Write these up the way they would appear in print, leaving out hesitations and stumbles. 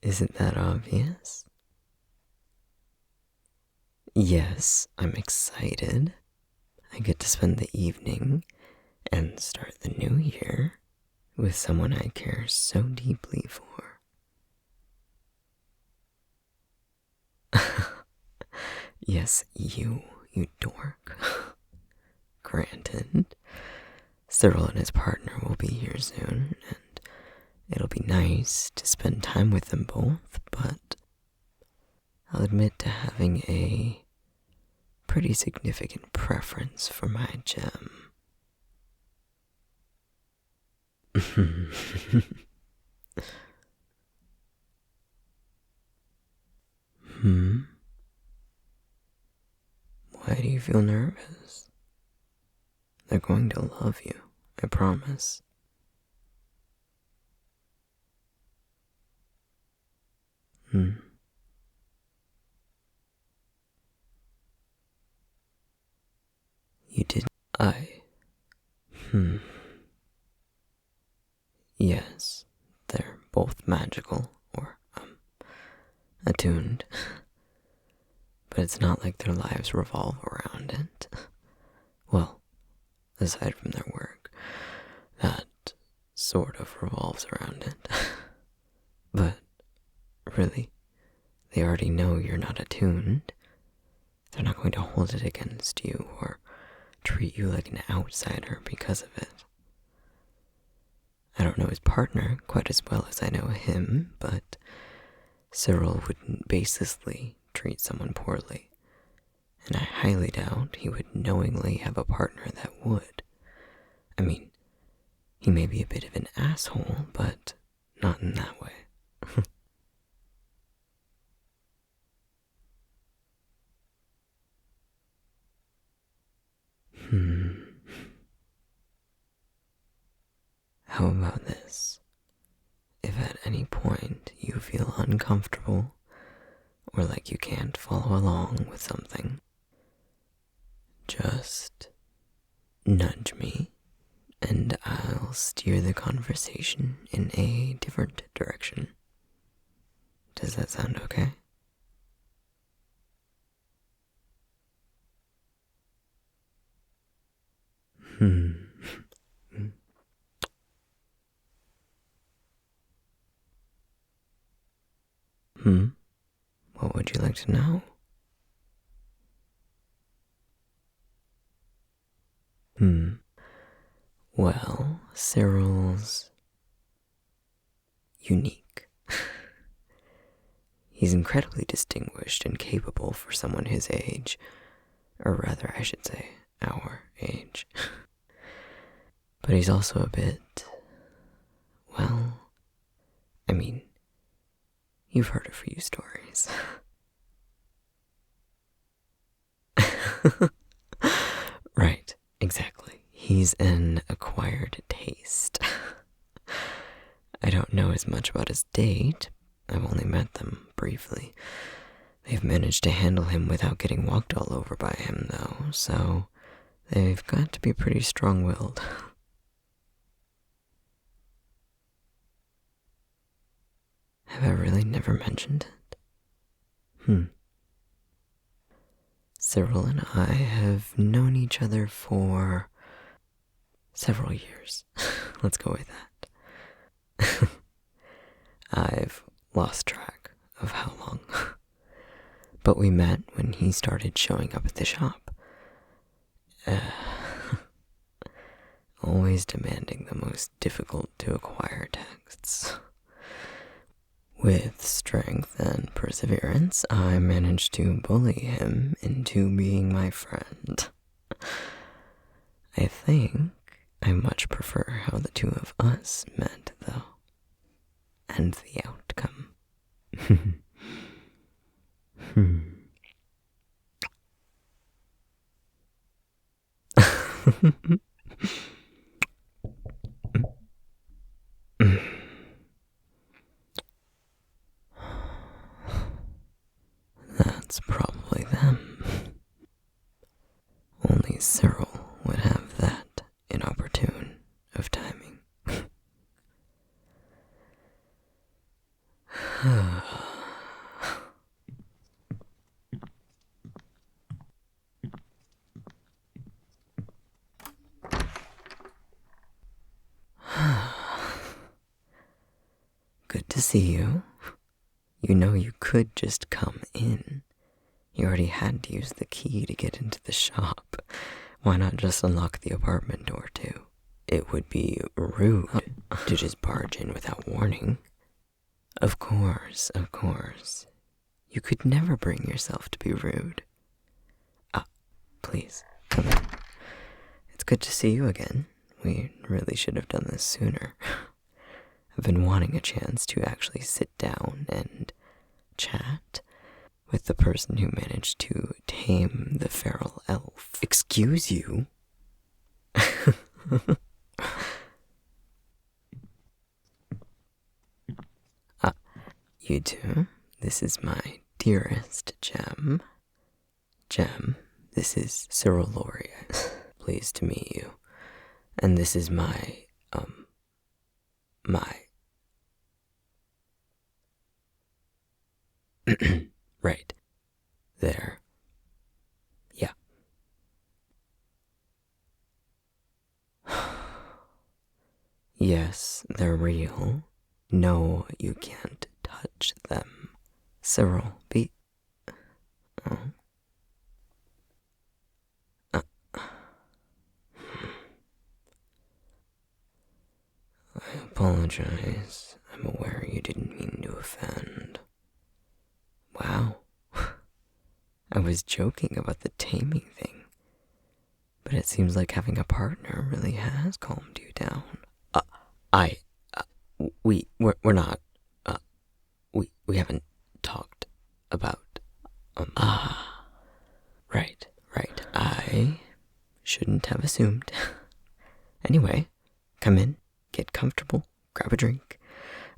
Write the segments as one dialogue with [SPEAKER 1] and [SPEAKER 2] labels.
[SPEAKER 1] Isn't that obvious? Yes, I'm excited. I get to spend the evening and start the new year with someone I care so deeply for. Yes, you dork. Granted, Cyril and his partner will be here soon, and it'll be nice to spend time with them both, but I'll admit to having a pretty significant preference for my gem. Why do you feel nervous? They're going to love you, I promise. You didn't. Yes, they're both magical, or, attuned. But it's not like their lives revolve around it. Well, aside from their work, that sort of revolves around it. But, really, they already know you're not attuned. They're not going to hold it against you or treat you like an outsider because of it. I don't know his partner quite as well as I know him, but Cyril wouldn't baselessly treat someone poorly, and I highly doubt he would knowingly have a partner that would. I mean, he may be a bit of an asshole, but not in that way. How about this? If at any point you feel uncomfortable or like you can't follow along with something, just nudge me and I'll steer the conversation in a different direction. Does that sound okay? What would you like to know? Well, Cyril's unique. He's incredibly distinguished and capable for someone his age, or rather, I should say, our age. But he's also a bit, well, I mean, you've heard a few stories. Right, exactly. He's an acquired taste. I don't know as much about his date. I've only met them briefly. They've managed to handle him without getting walked all over by him, though, so they've got to be pretty strong-willed. Have I really never mentioned it? Cyril and I have known each other for several years. Let's go with that. I've lost track of how long. But we met when he started showing up at the shop. Always demanding the most difficult to acquire texts. With strength and perseverance, I managed to bully him into being my friend. I think I much prefer how the two of us met, though, and the outcome. That's probably them. Only Cyril would have that inopportune of timing. Good to see you. You know you could just come in. You already had to use the key to get into the shop. Why not just unlock the apartment door too? It would be rude to just barge in without warning. Of course, of course. You could never bring yourself to be rude. Please, come in. It's good to see you again. We really should have done this sooner. I've been wanting a chance to actually sit down and chat with the person who managed to tame the feral elf. Excuse you? You two, this is my dearest Gem. Gem, this is Cyril Laurier. Pleased to meet you. And this is my right. There. Yeah. Yes, they're real. No, you can't touch them. Cyril, be... Oh. I apologize. I'm aware you didn't mean to offend. Wow. I was joking about the taming thing. But it seems like having a partner really has calmed you down. We're not, we haven't talked about, right. I shouldn't have assumed. Anyway, come in, get comfortable, grab a drink.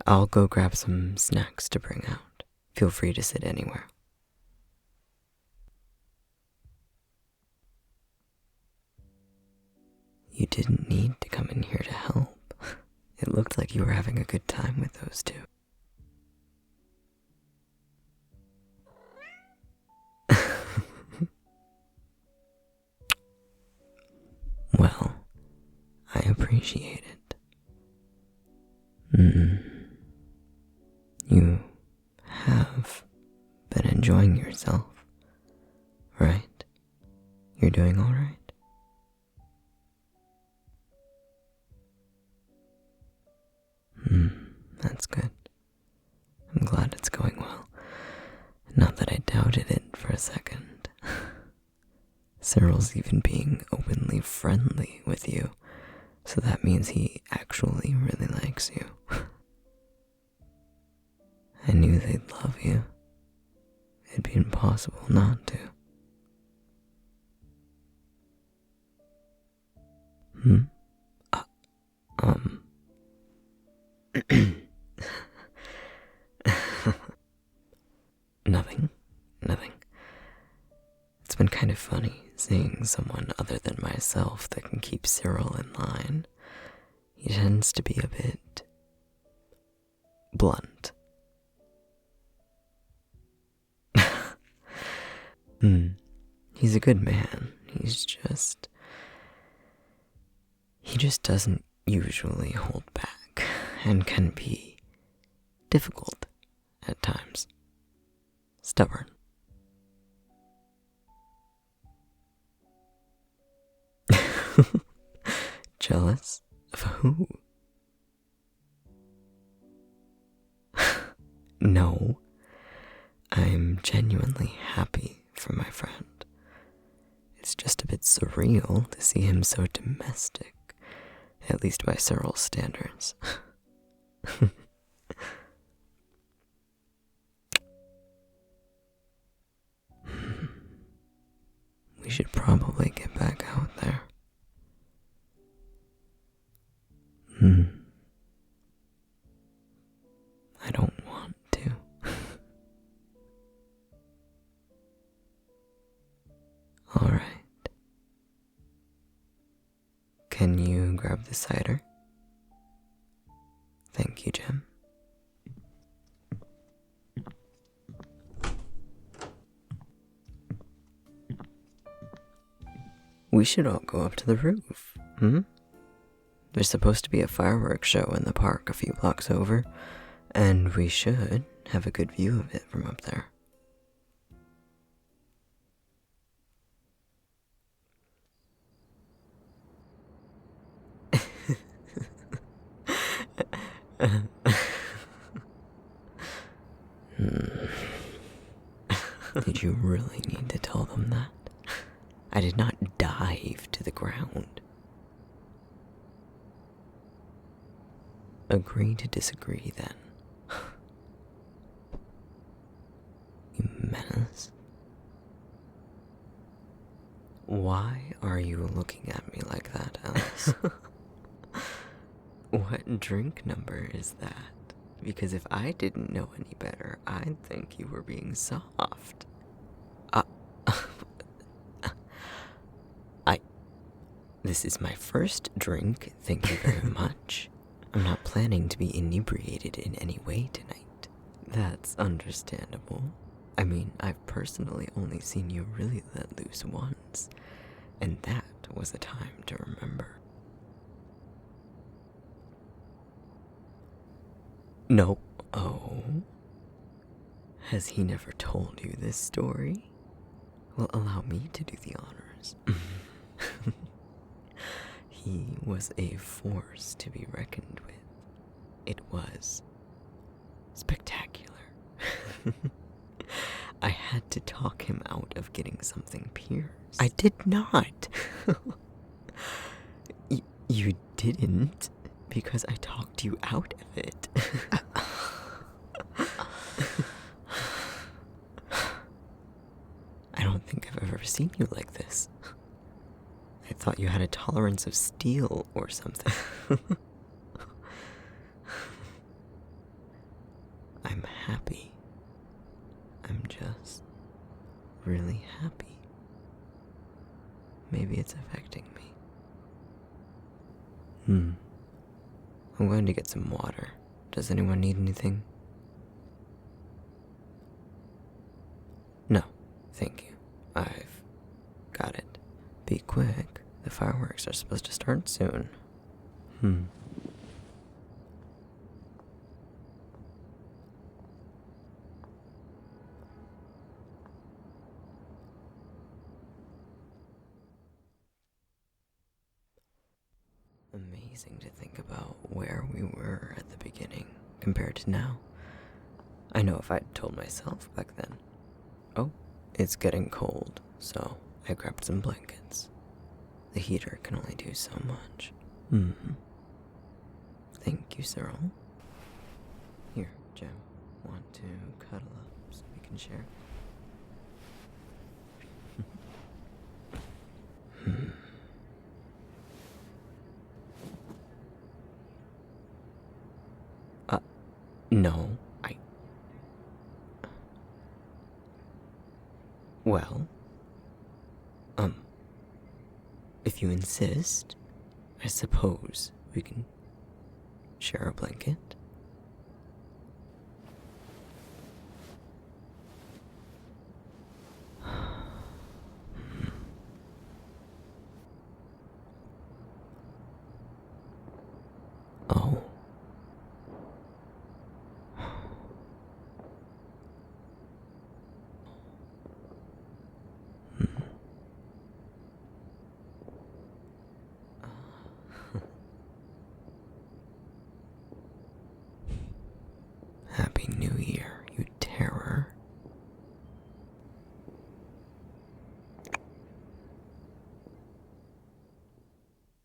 [SPEAKER 1] I'll go grab some snacks to bring out. Feel free to sit anywhere. You didn't need to come in here to help. It looked like you were having a good time with those two. Well, I appreciate it. You have been enjoying yourself, right? You're doing all right? That's good. I'm glad it's going well. Not that I doubted it for a second. Cyril's even being openly friendly with you, so that means he actually really likes you. I knew they'd love you. It'd be impossible not to. Nothing. It's been kind of funny seeing someone other than myself that can keep Cyril in line. He tends to be a bit blunt. He's a good man. He just doesn't usually hold back and can be difficult at times. Stubborn. Jealous of who? No, I'm genuinely happy for my friend. It's just a bit surreal to see him so domestic, at least by Cyril's standards. We should probably get back out there. I don't want to. Alright. Can you grab the cider? Thank you, Jim. We should all go up to the roof, There's supposed to be a fireworks show in the park a few blocks over, and we should have a good view of it from up there. Did you really need to tell them that? I did not dive to the ground. Agree to disagree, then. You menace. Why are you looking at me like that, Ellis? What drink number is that? Because if I didn't know any better, I'd think you were being soft. This is my first drink, thank you very much. I'm not planning to be inebriated in any way tonight. That's understandable. I mean, I've personally only seen you really let loose once, and that was a time to remember. No. Oh? Has he never told you this story? Well, allow me to do the honors. He was a force to be reckoned with. It was spectacular. I had to talk him out of getting something pierced. I did not. You didn't, because I talked you out of it. I don't think I've ever seen you like this. I thought you had a tolerance of steel or something. I'm happy. I'm just really happy. Maybe it's affecting me. I'm going to get some water. Does anyone need anything? No, thank you. I've got it. Be quick. The fireworks are supposed to start soon. Amazing to think about where we were at the beginning compared to now. I know if I'd told myself back then. Oh, it's getting cold, so I grabbed some blankets. The heater can only do so much. Thank you, Cyril. Here, Jim. Want to cuddle up so we can share? No, Well, if you insist, I suppose we can share a blanket.